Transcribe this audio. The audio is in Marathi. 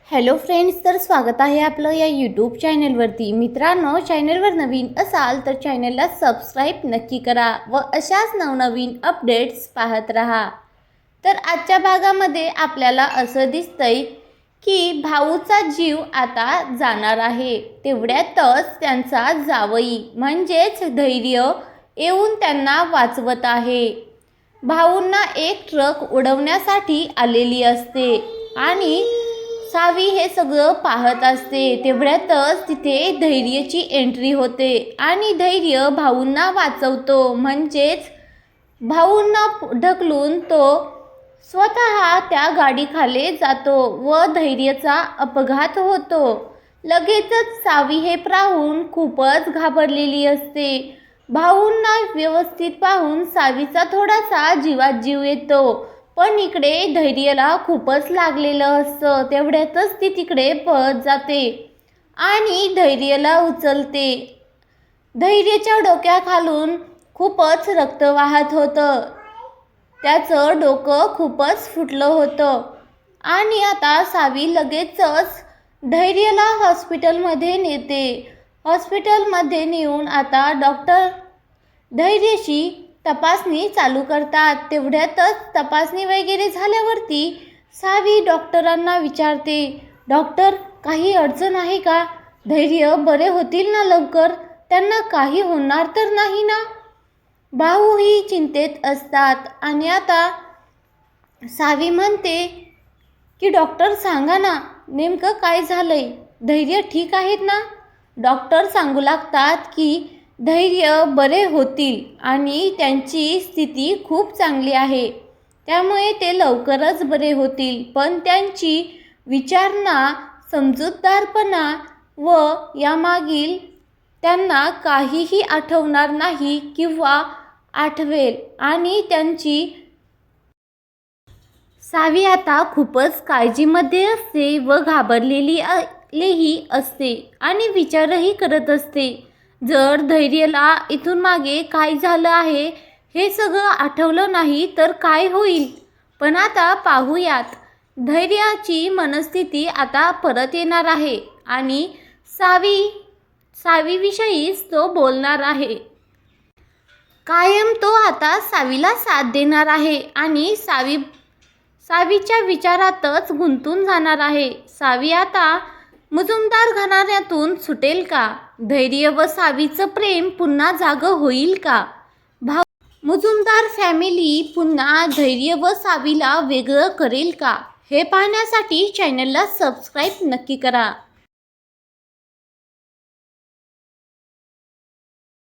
हॅलो फ्रेंड्स, तर स्वागत आहे आपलं या यूट्यूब चॅनलवरती। मित्रांनो, चॅनलवर नवीन असाल तर चॅनलला सबस्क्राईब नक्की करा व अशाच नवनवीन अपडेट्स पाहत राहा। तर आजच्या भागामध्ये आपल्याला असं दिसतंय की भाऊचा जीव आता जाणार आहे। तेवढ्यातच त्यांचा जावई म्हणजेच धैर्य येऊन त्यांना वाचवत आहे। भाऊंना एक ट्रक उडवण्यासाठी आलेली असते आणि सावी हे सगळं पाहत असते। तेवढ्यातच तिथे धैर्यची एंट्री होते आणि धैर्य भाऊंना वाचवतो। म्हणजेच भाऊंना ढकलून तो स्वतः त्या गाडीखाली जातो व धैर्यचा अपघात होतो। लगेचच सावी हे पाहून खूपच घाबरलेली असते। भाऊंना व्यवस्थित पाहून सावीचा थोडासा जीवात जीव येतो, पण इकडे धैर्याला खूपच लागलेलं असतं। तेवढ्यातच ती तिकडे पळत जाते आणि धैर्याला उचलते। धैर्याच्या डोक्याखालून खूपच रक्त वाहत होतं, त्याचं डोकं खूपच फुटलं होतं आणि आता सावी लगेचच धैर्याला हॉस्पिटलमध्ये नेते। हॉस्पिटलमध्ये नेऊन आता डॉक्टर धैर्याची तपासणी चालू करतात। तेवढ्यातच तपासणी वगैरे झाल्यावरती सावी डॉक्टरांना विचारते, डॉक्टर काही अडचण आहे का? धैर्य बरे होतील ना लवकर? त्यांना काही होणार तर नाही ना? भाऊही चिंतेत असतात आणि आता सावी म्हणते की डॉक्टर सांगा ना, नेमकं काय झालंय? धैर्य ठीक आहेत ना? डॉक्टर सांगू लागतात की धैर्य बरे होतील आणि त्यांची स्थिती खूप चांगली आहे, त्यामुळे ते लवकरच बरे होतील। पण त्यांची विचारणा, समजूतदारपणा व यामागील त्यांना काहीही आठवणार नाही किंवा आठवेल आणि त्यांची सावी आता खूपच काळजीमध्ये असते व घाबरलेली असते आणि विचारही करत असते, जर धैर्याला इथून मागे काय झालं आहे हे सगळं आठवलं नाही तर काय होईल? पण आता पाहूयात। धैर्याची मनस्थिती आता परत येणार आहे आणि सावीविषयीच तो बोलणार आहे। कायम तो आता सावीला साथ देणार आहे आणि सावीच्या विचारातच गुंतून जाणार आहे। सावी आता मुजुमदार घराण्यातून सुटेल का? धैर्य व सावीचं प्रेम पुन्हा जागं होईल का? मुजुमदार फॅमिली पुन्हा धैर्य व सावीला वेगळं करेल का? हे पाहण्यासाठी चॅनलला सबस्क्राईब नक्की करा।